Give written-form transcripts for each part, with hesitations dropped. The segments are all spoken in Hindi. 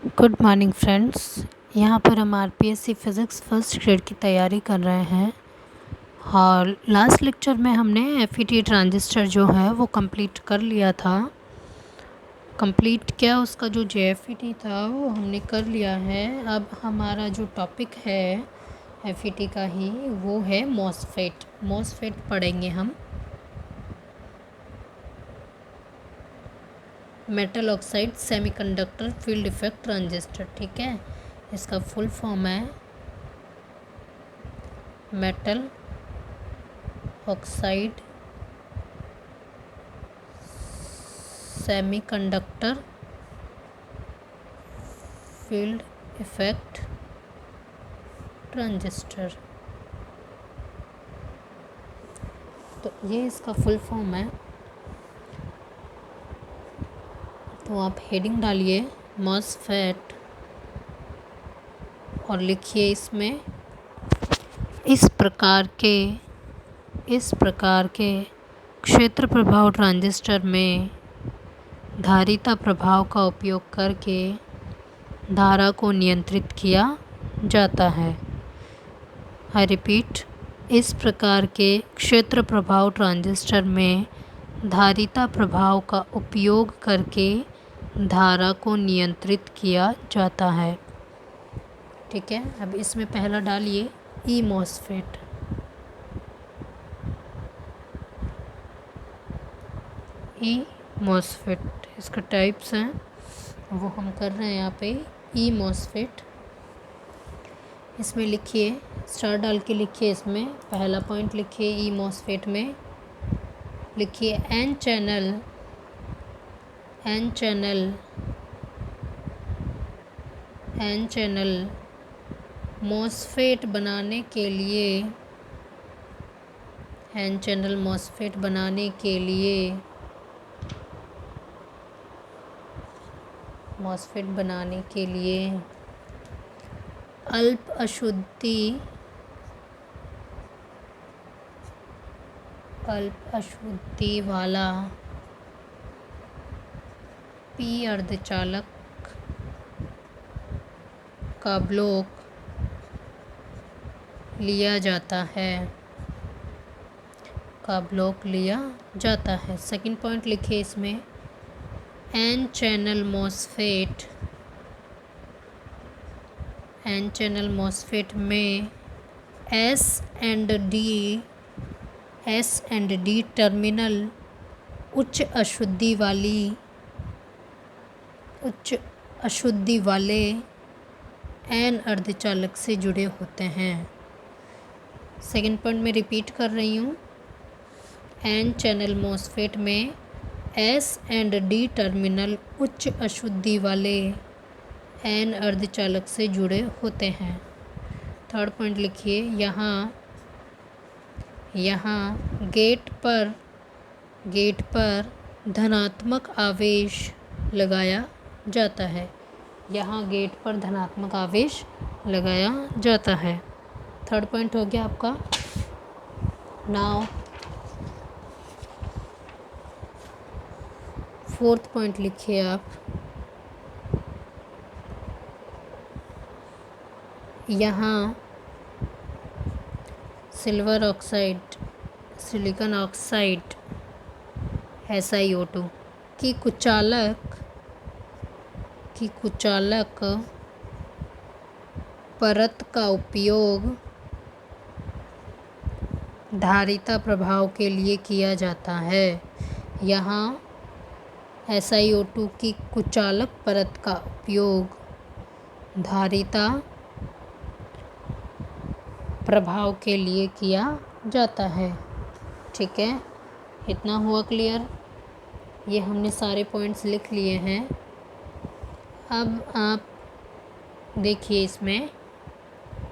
Good morning friends. यहाँ पर हम आरपीएससी फ़िज़िक्स फर्स्ट ग्रेड की तैयारी कर रहे हैं और लास्ट लेक्चर में हमने एफईटी ट्रांजिस्टर जो है वो कंप्लीट कर लिया था। कंप्लीट क्या, उसका जो जेएफईटी था वो हमने कर लिया है। अब हमारा जो टॉपिक है एफईटी का ही वो है मॉसफेट पढ़ेंगे हम। Metal oxide semiconductor field effect transistor, ठीक है। इसका फुल फॉर्म है metal oxide semiconductor field effect transistor. तो ये इसका फुल फॉर्म है। तो आप हेडिंग डालिए मॉसफेट और लिखिए इसमें इस प्रकार के क्षेत्र प्रभाव ट्रांजिस्टर में धारिता प्रभाव का उपयोग करके धारा को नियंत्रित किया जाता है। आई रिपीट, इस प्रकार के क्षेत्र प्रभाव ट्रांजिस्टर में धारिता प्रभाव का उपयोग करके धारा को नियंत्रित किया जाता है, ठीक है। अब इसमें पहला डालिए ई मॉसफेट। ई मॉसफेट इसका टाइप्स हैं वो हम कर रहे हैं यहाँ पे। ई मॉसफेट इसमें लिखिए, स्टार डाल के लिखिए। इसमें पहला पॉइंट लिखिए ई मॉसफेट में लिखिए एन चैनल मॉसफेट बनाने के लिए अल्प अशुद्धि वाला पी अर्धचालक का ब्लॉक लिया जाता है। सेकंड पॉइंट लिखिए इसमें एन चैनल मॉसफेट में एस एंड डी टर्मिनल उच्च अशुद्धि वाले एन अर्धचालक से जुड़े होते हैं। सेकंड पॉइंट में रिपीट कर रही हूँ, एन चैनल मॉसफेट में एस एंड डी टर्मिनल उच्च अशुद्धि वाले एन अर्धचालक से जुड़े होते हैं। थर्ड पॉइंट लिखिए, यहाँ गेट पर धनात्मक आवेश लगाया जाता है। थर्ड पॉइंट हो गया आपका। नाउ फोर्थ पॉइंट लिखिए आप, यहाँ सिलिकॉन ऑक्साइड SiO2 की कुचालक परत का उपयोग धारिता प्रभाव के लिए किया जाता है। यहाँ SiO2 की कुचालक परत का उपयोग धारिता प्रभाव के लिए किया जाता है, ठीक है। इतना हुआ क्लियर। ये हमने सारे पॉइंट्स लिख लिए हैं। अब आप देखिए, इसमें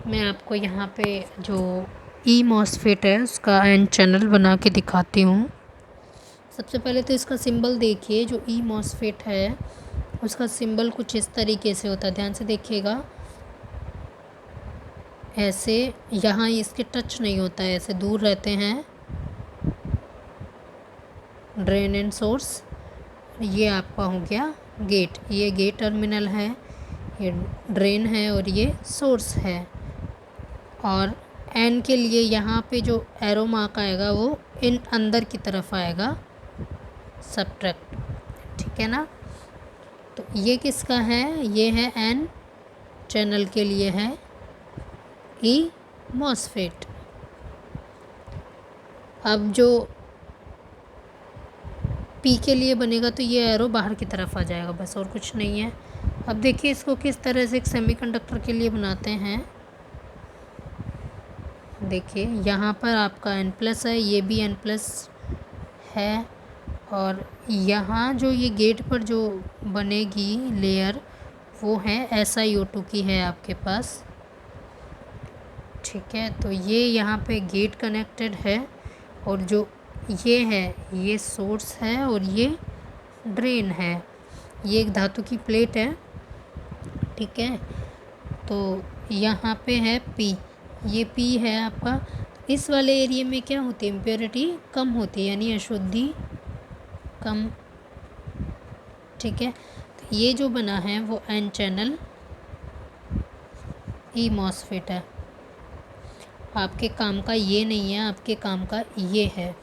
मैं आपको यहाँ पे जो ई मॉसफेट है उसका एन चैनल बना के दिखाती हूँ। सबसे पहले तो इसका सिंबल देखिए। जो ई मॉसफेट है उसका सिंबल कुछ इस तरीके से होता है, ध्यान से देखिएगा। ऐसे यहाँ इसके टच नहीं होता है, ऐसे दूर रहते हैं ड्रेन एंड सोर्स। ये आपका हो गया गेट, ये गेट टर्मिनल है। ये ड्रेन है और ये सोर्स है। और एन के लिए यहाँ पे जो एरो मार्क आएगा वो इन अंदर की तरफ आएगा, सब्ट्रैक्ट, ठीक है ना। तो ये किसका है, ये है एन चैनल के लिए है ई मॉसफेट। अब जो पी के लिए बनेगा तो ये एरो बाहर की तरफ आ जाएगा, बस और कुछ नहीं है। अब देखिए इसको किस तरह से एक सेमीकंडक्टर के लिए बनाते हैं। देखिए यहाँ पर आपका N प्लस है, ये भी N प्लस है, और यहाँ जो ये गेट पर जो बनेगी लेयर वो है SiO2 की है आपके पास, ठीक है। तो ये यहाँ पे गेट कनेक्टेड है, और जो ये है ये सोर्स है और ये ड्रेन है। ये एक धातु की प्लेट है, ठीक है। तो यहाँ पे है P, ये P है आपका। इस वाले एरिया में क्या होती है, इम्प्योरिटी कम होती है, यानी अशुद्धि कम, ठीक है। तो ये जो बना है वो एन चैनल ई मॉसफेट है। आपके काम का ये नहीं है, आपके काम का ये है,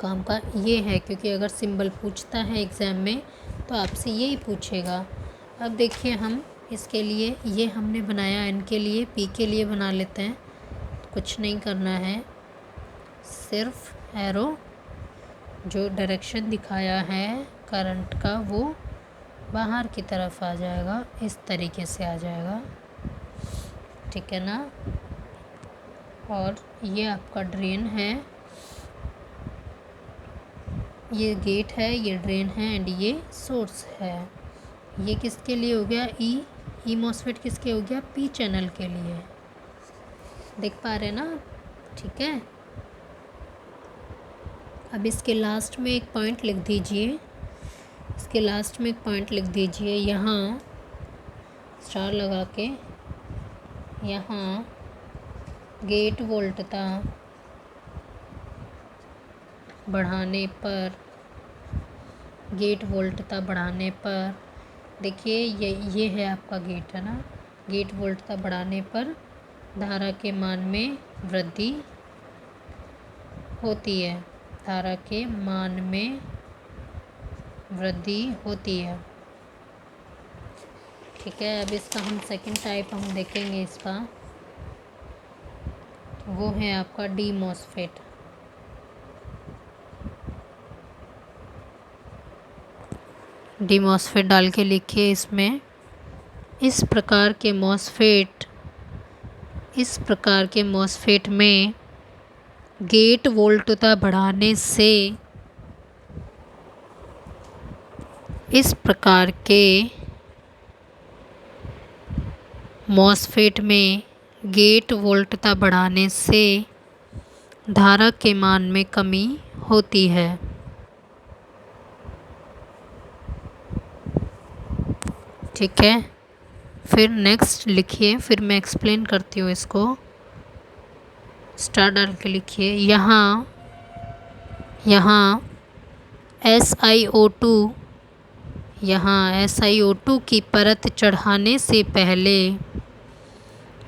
काम का ये है, क्योंकि अगर सिंबल पूछता है एग्ज़ाम में तो आपसे यही पूछेगा। अब देखिए हम इसके लिए ये हमने बनाया, एन के लिए, पी के लिए बना लेते हैं। कुछ नहीं करना है, सिर्फ एरो जो डायरेक्शन दिखाया है करंट का वो बाहर की तरफ आ जाएगा, इस तरीके से आ जाएगा, ठीक है ना। और ये आपका ड्रेन है, ये गेट है, ये ड्रेन है, एंड ये सोर्स है। ये किसके लिए हो गया, ई मॉसफेट किसके हो गया, पी चैनल के लिए। देख पा रहे ना, ठीक है। अब इसके लास्ट में एक पॉइंट लिख दीजिए, इसके लास्ट में एक पॉइंट लिख दीजिए, यहाँ स्टार लगा के, यहाँ गेट वोल्टता बढ़ाने पर, गेट वोल्टता बढ़ाने पर, देखिए ये है आपका गेट, है ना। गेट वोल्टता बढ़ाने पर धारा के मान में वृद्धि होती है, धारा के मान में वृद्धि होती है, ठीक है। अब इसका हम सेकंड टाइप हम देखेंगे, इसका वो है आपका डी मॉसफेट। डी मॉसफेट डाल के लिखिए इसमें, इस प्रकार के मॉसफेट में गेट वोल्टता बढ़ाने से, इस प्रकार के मॉसफेट में गेट वोल्टता बढ़ाने से धारा के मान में कमी होती है, ठीक है। फिर नेक्स्ट लिखिए, फिर मैं एक्सप्लेन करती हूँ इसको। स्टार डाल के लिखिए, यहाँ SiO2, यहाँ SiO2 की परत चढ़ाने से पहले,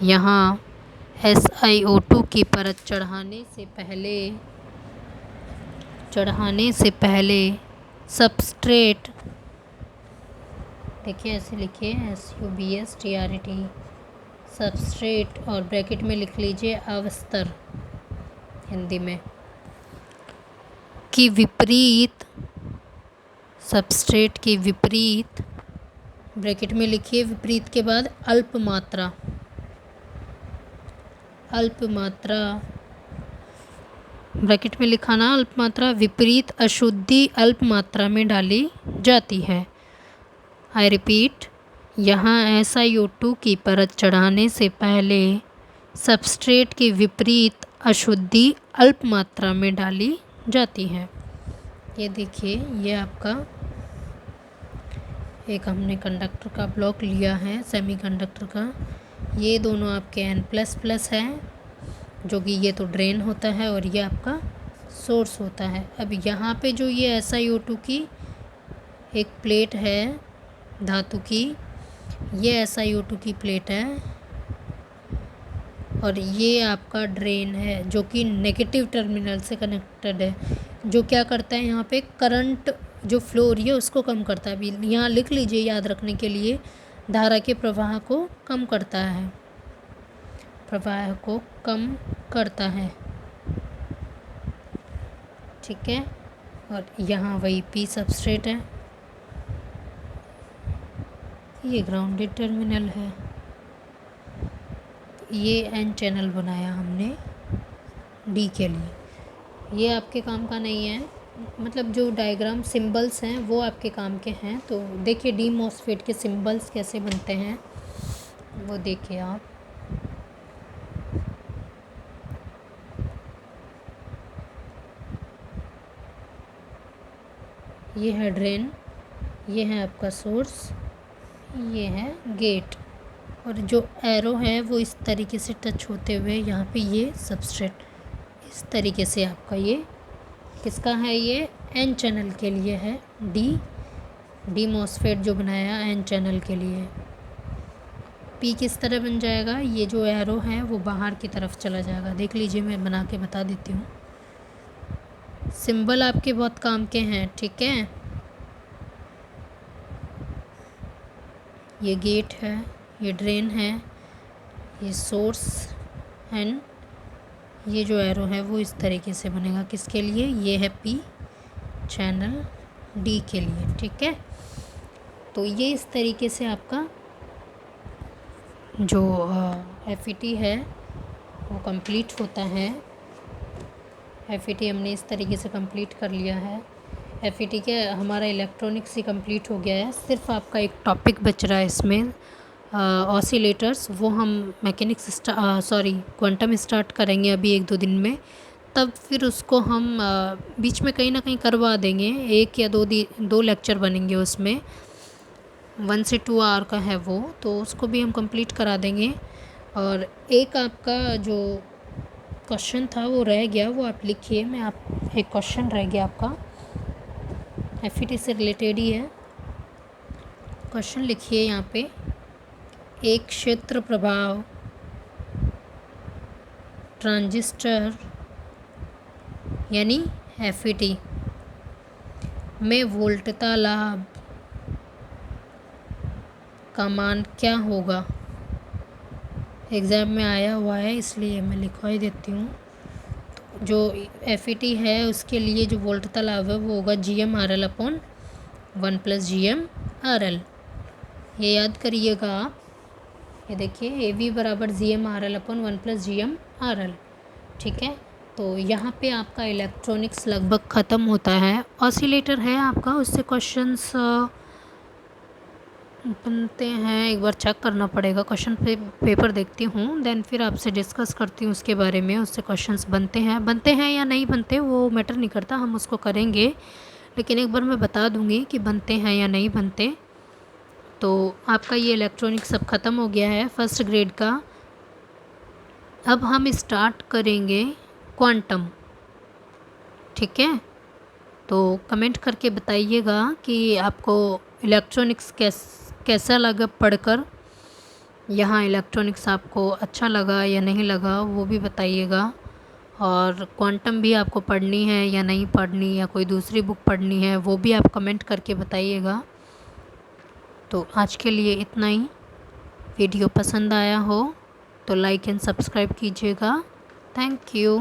यहाँ SiO2 की परत चढ़ाने से पहले सबस्ट्रेट, देखिए ऐसे लिखिए SUBSTRAT, सबस्ट्रेट, और ब्रैकेट में लिख लीजिए अवस्तर हिंदी में, की विपरीत, सबस्ट्रेट की विपरीत, ब्रैकेट में लिखिए विपरीत के बाद अल्प मात्रा, ब्रैकेट में लिखाना अल्प मात्रा, विपरीत अशुद्धि अल्प मात्रा में डाली जाती है। आई रिपीट, यहाँ SiO2 की परत चढ़ाने से पहले सबस्ट्रेट की विपरीत अशुद्धि अल्प मात्रा में डाली जाती है। ये देखिए, ये आपका एक हमने कंडक्टर का ब्लॉक लिया है, सेमीकंडक्टर का। ये दोनों आपके N++ हैं, जो कि ये तो ड्रेन होता है और ये आपका सोर्स होता है। अब यहाँ पे जो ये SiO2 की एक प्लेट है धातु की। ये SiO2 की प्लेट है और ये आपका ड्रेन है जो कि नेगेटिव टर्मिनल से कनेक्टेड है, जो क्या करता है यहाँ पे करंट जो फ्लो हो रही है उसको कम करता है। अभी यहाँ लिख लीजिए याद रखने के लिए, धारा के प्रवाह को कम करता है, प्रवाह को कम करता है, ठीक है। और यहाँ वही P सबस्ट्रेट है, ये ग्राउंडेड टर्मिनल है, ये N चैनल बनाया हमने D के लिए। ये आपके काम का नहीं है, मतलब जो डायग्राम सिंबल्स हैं वो आपके काम के हैं। तो देखिए डी मॉसफेट के सिंबल्स कैसे बनते हैं वो देखिए आप। ये है ड्रेन, ये है आपका सोर्स, ये है गेट, और जो एरो है वो इस तरीके से टच होते हुए यहाँ पे ये सबस्ट्रेट, इस तरीके से आपका ये किसका है, ये N चैनल के लिए है। डी मॉसफेट जो बनाया N चैनल के लिए। P किस तरह बन जाएगा, ये जो एरो है वो बाहर की तरफ चला जाएगा। देख लीजिए मैं बना के बता देती हूँ, सिंबल आपके बहुत काम के हैं, ठीक है। ये गेट है, ये ड्रेन है, ये सोर्स एंड ये जो एरो है वो इस तरीके से बनेगा, किसके लिए, ये है P चैनल D के लिए, ठीक है। तो ये इस तरीके से आपका जो FET है वो कंप्लीट होता है। FET हमने इस तरीके से कंप्लीट कर लिया है। FET के हमारा इलेक्ट्रॉनिक्स ही कंप्लीट हो गया है। सिर्फ आपका एक टॉपिक बच रहा है इसमें, ऑसिलेटर्स, वो हम मैकेनिक्स क्वांटम स्टार्ट करेंगे अभी 1-2 दिन में, तब फिर उसको हम बीच में कहीं ना कहीं करवा देंगे। 1 या 2 लेक्चर बनेंगे उसमें, 1 से 2 आवर का है वो, तो उसको भी हम कंप्लीट करा देंगे। और एक आपका जो क्वेश्चन था वो रह गया, वो आप लिखिए। मैं आप एक क्वेश्चन रह गया आपका, FET से रिलेटेड ही है। क्वेश्चन लिखिए यहाँ पे, एक क्षेत्र प्रभाव ट्रांजिस्टर यानी FET में वोल्टता लाभ का मान क्या होगा। एग्ज़ाम में आया हुआ है इसलिए मैं लिखवा ही देती हूँ। तो जो FET है उसके लिए जो वोल्टता लाभ है वो होगा GM/RL अपॉन 1 + GM/RL। ये याद करिएगा आप, ये देखिए AV बराबर GM/RL अपॉन 1 + GM/RL, ठीक है। तो यहाँ पे आपका इलेक्ट्रॉनिक्स लगभग ख़त्म होता है। ऑसिलेटर है आपका, उससे क्वेश्चंस बनते हैं, एक बार चेक करना पड़ेगा, क्वेश्चन पेपर देखती हूँ, देन फिर आपसे डिस्कस करती हूँ उसके बारे में। उससे क्वेश्चंस बनते हैं या नहीं बनते वो मैटर नहीं करता, हम उसको करेंगे, लेकिन एक बार मैं बता दूँगी कि बनते हैं या नहीं बनते। तो आपका ये इलेक्ट्रॉनिक सब ख़त्म हो गया है फर्स्ट ग्रेड का। अब हम स्टार्ट करेंगे क्वांटम, ठीक है। तो कमेंट करके बताइएगा कि आपको इलेक्ट्रॉनिक्स कैसा लगा पढ़कर। यहाँ इलेक्ट्रॉनिक्स आपको अच्छा लगा या नहीं लगा वो भी बताइएगा। और क्वांटम भी आपको पढ़नी है या नहीं पढ़नी, या कोई दूसरी बुक पढ़नी है, वो भी आप कमेंट करके बताइएगा। तो आज के लिए इतना ही। वीडियो पसंद आया हो तो लाइक एंड सब्सक्राइब कीजिएगा। Thank you.